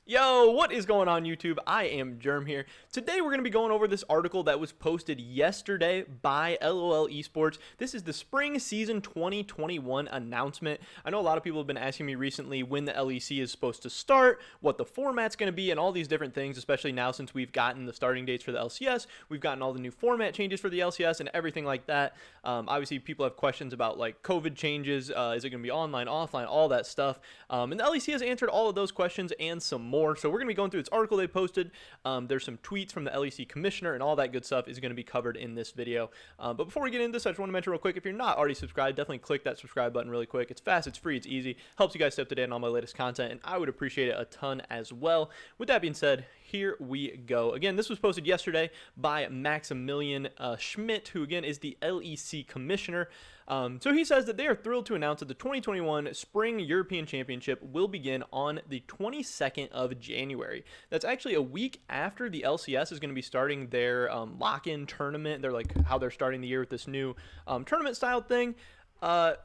Yo, what is going on YouTube? I am Germ here. Today we're going to be going over this article that was posted yesterday by LOL Esports. This is the spring season 2021 announcement. I know a lot of people have been asking me recently when the LEC is supposed to start, what the format's going to be, and all these different things, especially now since we've gotten the starting dates for the LCS. We've gotten all the new format changes for the LCS and everything like that. Obviously, people have questions about like COVID changes. Is it going to be online, offline, all that stuff. And the LEC has answered all of those questions and some more. So we're going to be going through this article they posted. There's some tweets from the LEC commissioner and all that good stuff is going to be covered in this video. But before we get into this, I just want to mention real quick, if you're not already subscribed, definitely click that subscribe button really quick. It's fast, it's free, it's easy, helps you guys stay up to date on all my latest content, and I would appreciate it a ton as well. With that being said, here we go. Again, this was posted yesterday by Maximilian Schmidt, who again is the LEC commissioner. So he says that they are thrilled to announce that the 2021 Spring European Championship will begin on the 22nd of January. That's actually a week after the LCS is going to be starting their lock-in tournament. They're like how they're starting the year with this new tournament style thing.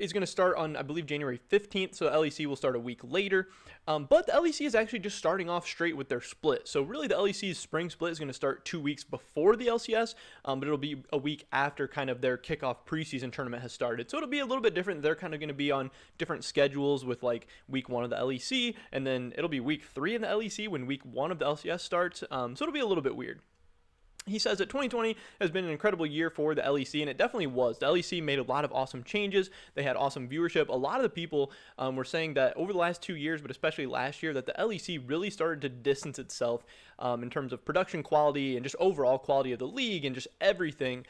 Is going to start on, I believe, January 15th, so LEC will start a week later. But the LEC is actually just starting off straight with their split. So really the LEC's spring split is going to start 2 weeks before the LCS, but it'll be a week after kind of their kickoff preseason tournament has started. So it'll be a little bit different. They're kind of going to be on different schedules with like week 1 of the LEC, and then it'll be week 3 in the LEC when week 1 of the LCS starts. So it'll be a little bit weird. He says that 2020 has been an incredible year for the LEC, and it definitely was. The LEC made a lot of awesome changes. They had awesome viewership. A lot of the people were saying that over the last 2 years, but especially last year, that the LEC really started to distance itself in terms of production quality and just overall quality of the league and just everything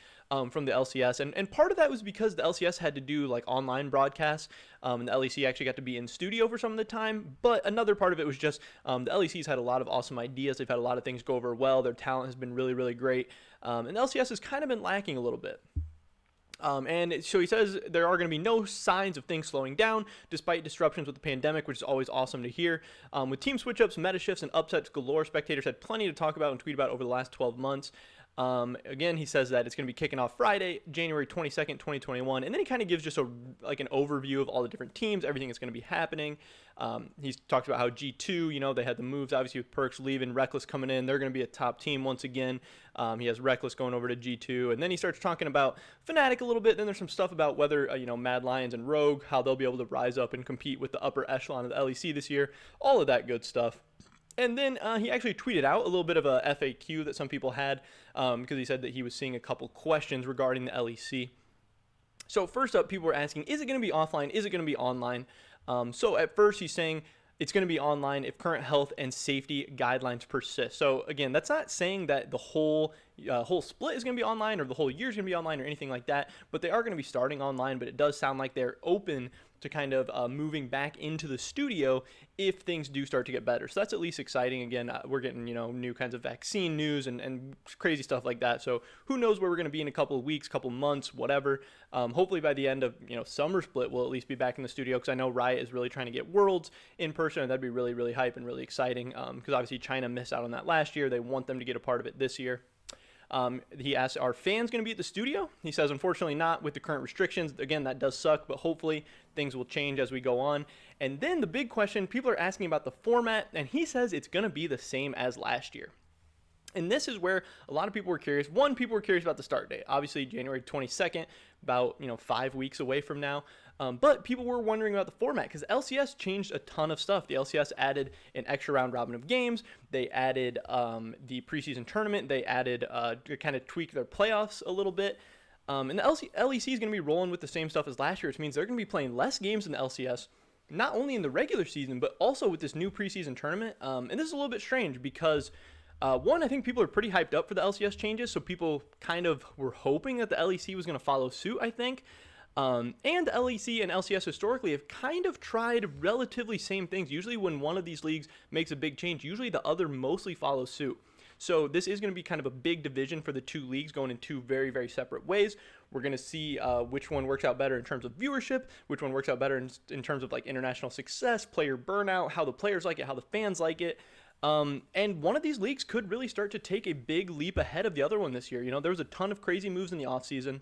from the LCS. And part of that was because the LCS had to do like online broadcasts, and the LEC actually got to be in studio for some of the time. But another part of it was just the LEC's had a lot of awesome ideas. They've had a lot of things go over well. Their talent has been really, really great. And the LCS has kind of been lacking a little bit. And so he says there are going to be no signs of things slowing down despite disruptions with the pandemic, which is always awesome to hear. With team switch-ups, meta shifts, and upsets galore, spectators had plenty to talk about and tweet about over the last 12 months. Again, he says that it's going to be kicking off Friday, January 22nd, 2021, and then he kind of gives just an overview of all the different teams, everything that's going to be happening. He's talked about how G2, they had the moves, obviously with Perkz leaving, Rekkles coming in, they're going to be a top team once again. He has Rekkles going over to G2, and then he starts talking about Fnatic a little bit. Then there's some stuff about whether, Mad Lions and Rogue, how they'll be able to rise up and compete with the upper echelon of the LEC this year, all of that good stuff. And then he actually tweeted out a little bit of a FAQ that some people had because he said that he was seeing a couple questions regarding the LEC. So first up, people were asking, is it going to be offline? Is it going to be online? So at first he's saying it's going to be online if current health and safety guidelines persist. So again, that's not saying that the whole split is going to be online or the whole year is going to be online or anything like that, but they are going to be starting online. But it does sound like they're open to kind of moving back into the studio if things do start to get better. So that's at least exciting. Again, we're getting, new kinds of vaccine news and crazy stuff like that. So who knows where we're going to be in a couple of weeks, couple months, whatever. Hopefully by the end of, summer split, we'll at least be back in the studio because I know Riot is really trying to get Worlds in person, and that'd be really, really hype and really exciting because obviously China missed out on that last year. They want them to get a part of it this year. He asked, are fans going to be at the studio? He says, unfortunately not with the current restrictions. Again, that does suck, but hopefully things will change as we go on. And then the big question, people are asking about the format, and he says it's going to be the same as last year. And this is where a lot of people were curious. One, people were curious about the start date. Obviously, January 22nd, about 5 weeks away from now. But people were wondering about the format because LCS changed a ton of stuff. The LCS added an extra round robin of games. They added the preseason tournament. They added to kind of tweak their playoffs a little bit. And the LEC is going to be rolling with the same stuff as last year, which means they're going to be playing less games in the LCS, not only in the regular season, but also with this new preseason tournament. And this is a little bit strange because one, I think people are pretty hyped up for the LCS changes, so people kind of were hoping that the LEC was going to follow suit, I think. And the LEC and LCS historically have kind of tried relatively same things. Usually when one of these leagues makes a big change, usually the other mostly follows suit. So this is going to be kind of a big division for the two leagues going in two very, very separate ways. We're going to see which one works out better in terms of viewership, which one works out better in terms of like international success, player burnout, how the players like it, how the fans like it. And one of these leagues could really start to take a big leap ahead of the other one this year. There was a ton of crazy moves in the offseason.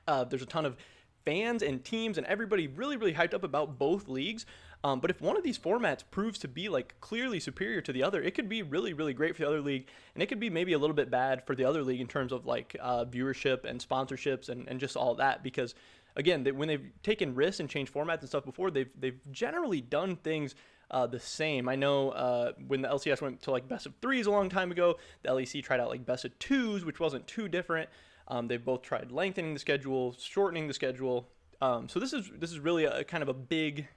There's a ton of fans and teams and everybody really, really hyped up about both leagues. But if one of these formats proves to be like clearly superior to the other, it could be really, really great for the other league, and it could be maybe a little bit bad for the other league in terms of like viewership and sponsorships and just all that. Because again, when they've taken risks and changed formats and stuff before, they've generally done things the same. I know when the LCS went to like best of threes a long time ago, the LEC tried out like best of twos, which wasn't too different. They've both tried lengthening the schedule, shortening the schedule. So this is really a kind of a big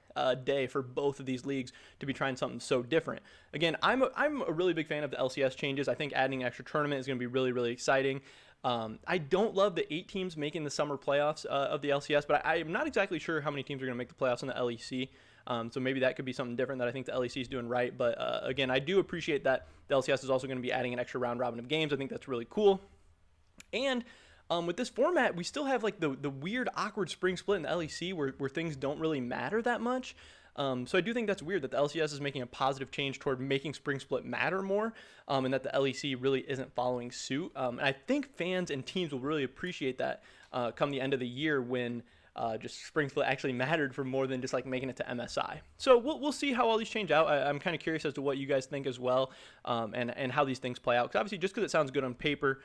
day for both of these leagues to be trying something so different. Again, I'm a really big fan of the LCS changes. I think adding an extra tournament is going to be really, really exciting. I don't love the 8 teams making the summer playoffs of the LCS, but I'm not exactly sure how many teams are going to make the playoffs in the LEC. So maybe that could be something different that I think the LEC is doing right. But again, I do appreciate that the LCS is also going to be adding an extra round robin of games. I think that's really cool. And with this format, we still have like the weird, awkward spring split in the LEC where things don't really matter that much. So I do think that's weird that the LCS is making a positive change toward making spring split matter more, and that the LEC really isn't following suit. And I think fans and teams will really appreciate that come the end of the year when just spring split actually mattered for more than just like making it to MSI. So we'll see how all these change out. I'm kind of curious as to what you guys think as well, and how these things play out. Because obviously, just because it sounds good on paper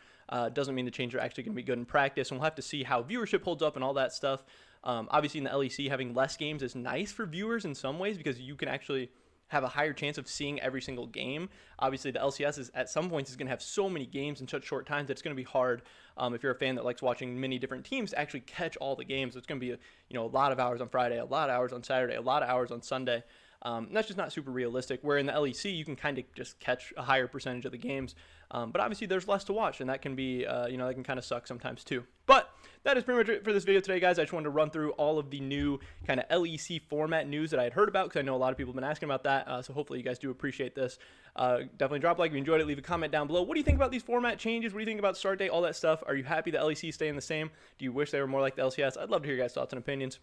doesn't mean the changes are actually going to be good in practice. And we'll have to see how viewership holds up and all that stuff. Obviously, in the LEC, having less games is nice for viewers in some ways because you can actually have a higher chance of seeing every single game. Obviously, the LCS is at some points is going to have so many games in such short times that it's going to be hard if you're a fan that likes watching many different teams to actually catch all the games. It's going to be a lot of hours on Friday, a lot of hours on Saturday, a lot of hours on Sunday. And that's just not super realistic. Where in the LEC, you can kind of just catch a higher percentage of the games. But obviously, there's less to watch, and that can be, that can kind of suck sometimes too. But that is pretty much it for this video today, guys. I just wanted to run through all of the new kind of LEC format news that I had heard about because I know a lot of people have been asking about that. So hopefully you guys do appreciate this. Definitely drop a like if you enjoyed it. Leave a comment down below. What do you think about these format changes? What do you think about start date? All that stuff. Are you happy the LEC is staying the same? Do you wish they were more like the LCS? I'd love to hear your guys' thoughts and opinions.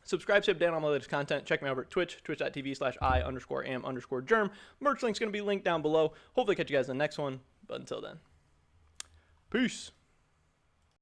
Subscribe, sub down on my latest content. Check me out over at Twitch, twitch.tv/I_am_germ. Merch link's going to be linked down below. Hopefully catch you guys in the next one. But until then, peace.